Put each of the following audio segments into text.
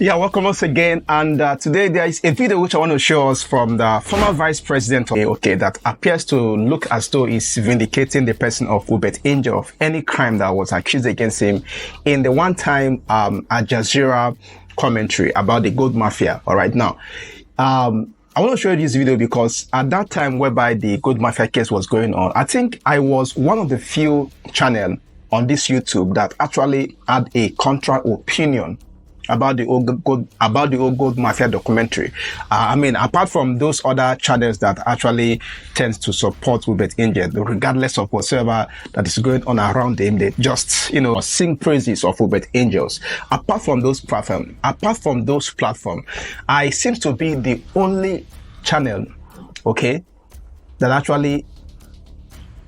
Yeah, welcome once again. And today there is a video which I want to show us from the former vice president of that appears to look as though he's vindicating the person of Uebert Angel of any crime that was accused against him in the one-time Al Jazeera commentary about the gold mafia. All right, now, I want to show you this video because at that time whereby the gold mafia case was going on, I think I was one of the few channels on this YouTube that actually had a contra opinion about the old gold mafia documentary. I mean, apart from those other channels that actually tends to support Uebert Angel, regardless of whatsoever that is going on around him, they just, sing praises of Uebert Angels. Apart from those platforms, I seem to be the only channel, that actually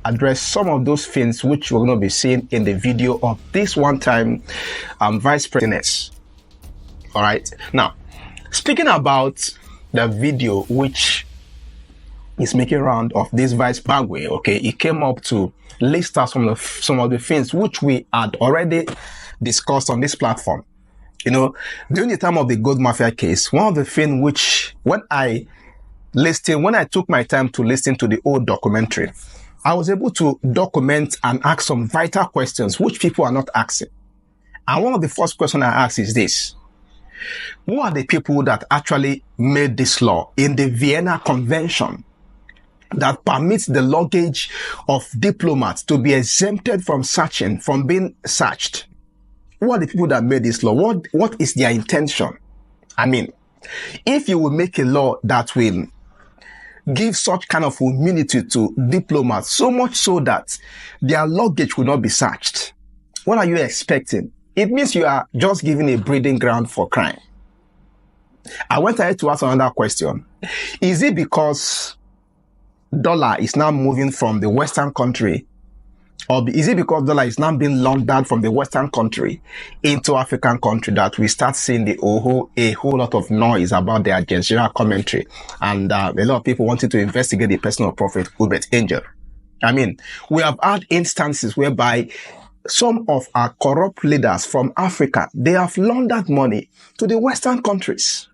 address some of those things which we're going to be seeing in the video of this one-time vice president. All right. Now, speaking about the video which is making round of this vice bagway, it came up to list out some of the things which we had already discussed on this platform. During the time of the gold mafia case, one of the things which when I took my time to listen to the old documentary, I was able to document and ask some vital questions which people are not asking. And one of the first questions I asked is this: who are the people that actually made this law in the Vienna Convention that permits the luggage of diplomats to be exempted from being searched? Who are the people that made this law? What is their intention? I mean, if you will make a law that will give such kind of immunity to diplomats, so much so that their luggage will not be searched, what are you expecting? It means you are just giving a breeding ground for crime. I went ahead to ask another question. Is it because dollar is now moving from the Western country, or is it because dollar is now being laundered from the Western country into African country that we start seeing a whole lot of noise about the Al Jazeera commentary and a lot of people wanting to investigate the personal prophet Uebert Angel? I mean, we have had instances whereby some of our corrupt leaders from Africa, they have laundered money to the Western countries.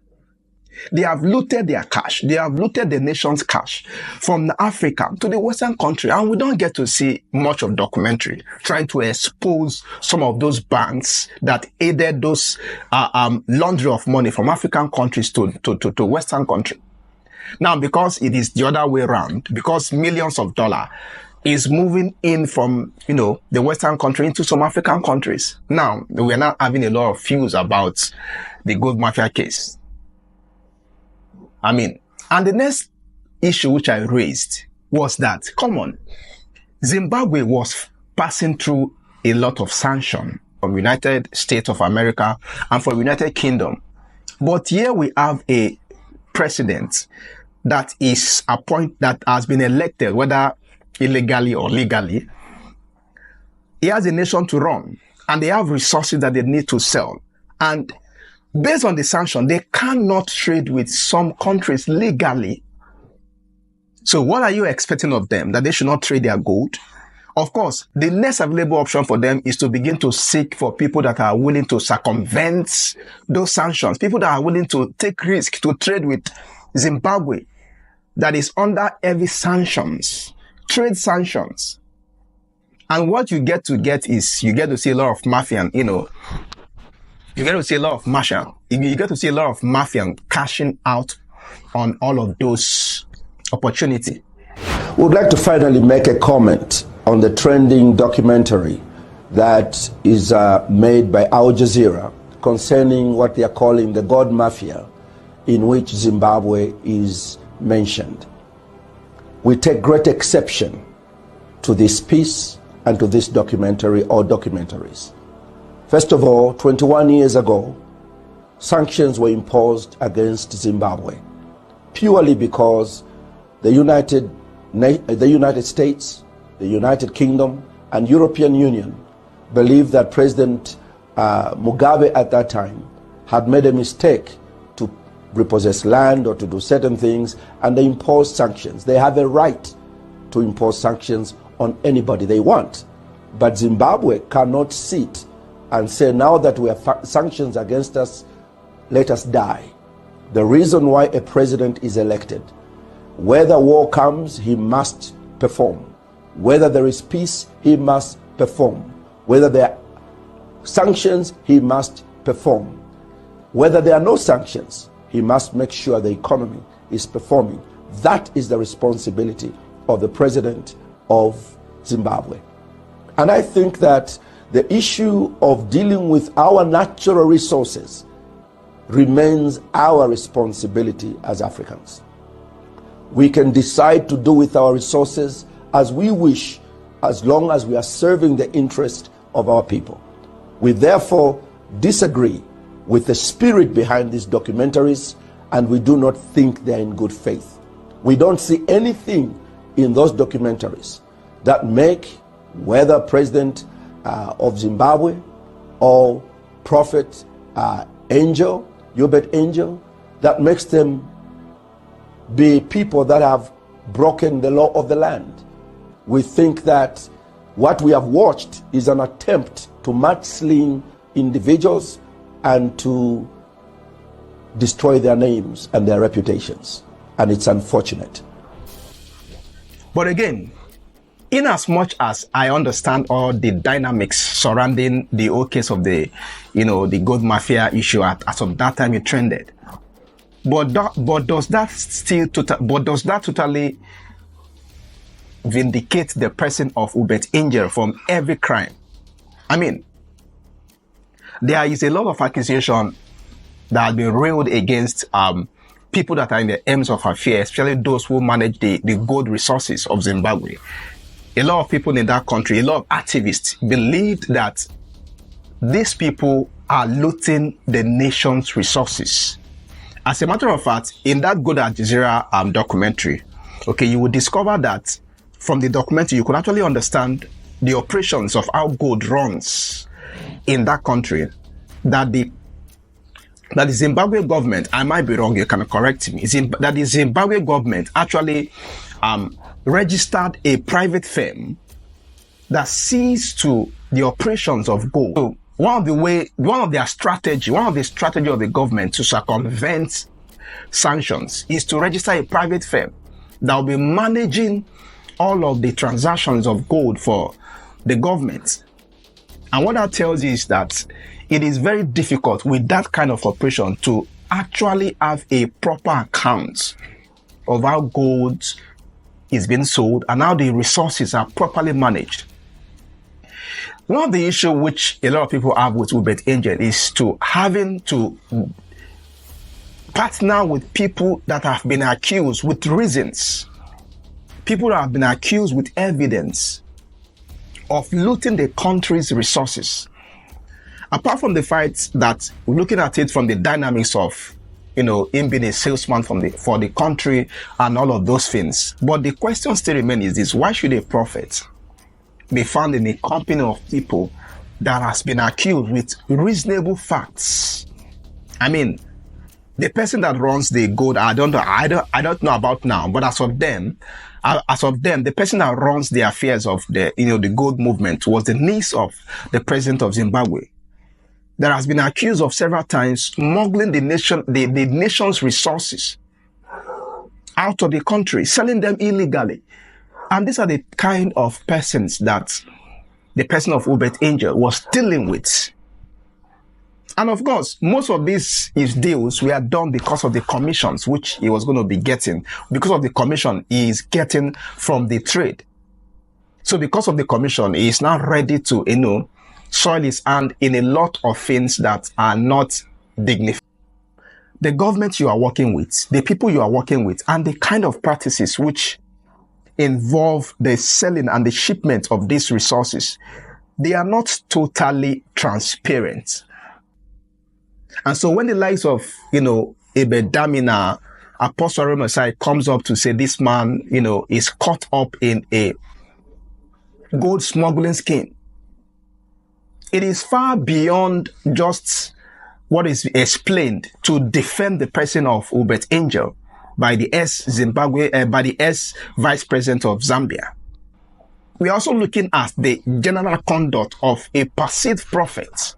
They have looted their cash. They have looted the nation's cash from Africa to the Western country. And we don't get to see much of documentary trying to expose some of those banks that aided those laundry of money from African countries to Western country. Now, because it is the other way around, because millions of dollars is moving in from, the Western country into some African countries. Now, we are not having a lot of views about the gold mafia case. I mean, and the next issue which I raised was that, Zimbabwe was passing through a lot of sanction from United States of America and from United Kingdom. But here we have a president that has been elected, whether illegally or legally. He has a nation to run and they have resources that they need to sell. And based on the sanction, they cannot trade with some countries legally. So what are you expecting of them? That they should not trade their gold? Of course, the next available option for them is to begin to seek for people that are willing to circumvent those sanctions, people that are willing to take risk to trade with Zimbabwe that is under heavy sanctions, trade sanctions. And what you get is you get to see a lot of mafia, you get to see a lot of mafia cashing out on all of those opportunities. We would like to finally make a comment on the trending documentary that is made by Al Jazeera concerning what they are calling the gold mafia, in which Zimbabwe is mentioned. We take great exception to this piece and to this documentary or documentaries. First of all, 21 years ago, sanctions were imposed against Zimbabwe purely because the United States, the United Kingdom, and European Union believed that President Mugabe at that time had made a mistake to repossess land or to do certain things, and they imposed sanctions. They have a right to impose sanctions on anybody they want. But Zimbabwe cannot sit and say, now that we have sanctions against us, let us die. The reason why a president is elected, whether war comes, he must perform. Whether there is peace, he must perform. Whether there are sanctions, he must perform. Whether there are no sanctions, he must make sure the economy is performing. That is the responsibility of the president of Zimbabwe. And I think that the issue of dealing with our natural resources remains our responsibility as Africans. We can decide to do with our resources as we wish, as long as we are serving the interest of our people. We therefore disagree with the spirit behind these documentaries, and we do not think they're in good faith. We don't see anything in those documentaries that make whether President of Zimbabwe or Prophet Angel, Uebert Angel, that makes them be people that have broken the law of the land. We think that what we have watched is an attempt to mudsling individuals and to destroy their names and their reputations. And it's unfortunate. But again, in as much as I understand all the dynamics surrounding the whole case of the gold mafia issue as of that time it trended, but does that totally vindicate the person of Uebert Angel from every crime? I mean, there is a lot of accusation that has been railed against people that are in the aims of affairs, especially those who manage the gold resources of Zimbabwe. A lot of people in that country, a lot of activists believed that these people are looting the nation's resources. As a matter of fact, in that Good Al Jazeera documentary, okay, you will discover that from the documentary, you could actually understand the operations of how gold runs in that country. That the Zimbabwe government, I might be wrong, you can correct me, that the Zimbabwe government actually registered a private firm that sees to the operations of gold. So one of the strategy of the government to circumvent sanctions is to register a private firm that will be managing all of the transactions of gold for the government. And what that tells you is that it is very difficult with that kind of operation to actually have a proper account of how gold is being sold and how the resources are properly managed. One of the issues which a lot of people have with Uebert Angel is to having to partner with people that have been accused with reasons, people that have been accused with evidence of looting the country's resources. Apart from the fact that we're looking at it from the dynamics of, him being a salesman for the country and all of those things. But the question still remains is this: why should a prophet be found in a company of people that has been accused with reasonable facts? I mean, the person that runs the gold, I don't know about now, but as of them, the person that runs the affairs of the gold movement was the niece of the president of Zimbabwe. That has been accused of several times smuggling the nation's resources out of the country, selling them illegally. And these are the kind of persons that the person of Uebert Angel was dealing with. And of course, most of his deals were done because of the commissions which he was going to be getting, because of the commission he is getting from the trade. So because of the commission, he is now ready to, soil his hand in a lot of things that are not dignified. The government you are working with, the people you are working with, and the kind of practices which involve the selling and the shipment of these resources, they are not totally transparent. And so when the likes of, Abel Damina, Apostle Arome Osayi comes up to say this man, is caught up in a gold smuggling scheme, it is far beyond just what is explained to defend the person of Uebert Angel by the ex-Vice President of Zambia. We are also looking at the general conduct of a perceived prophet.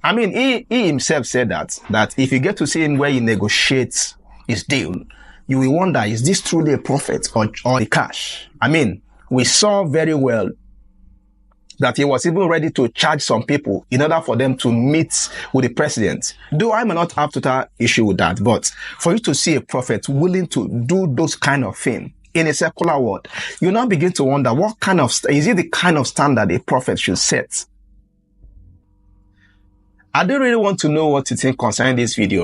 I mean, he himself said that if you get to see him where he negotiates his deal, you will wonder, is this truly a prophet or the cash? I mean, we saw very well that he was even ready to charge some people in order for them to meet with the president. Though I may not have total issue with that, but for you to see a prophet willing to do those kind of things in a secular world, you now begin to wonder, what kind of, is it the kind of standard a prophet should set? I don't really want to know what you think concerning this video.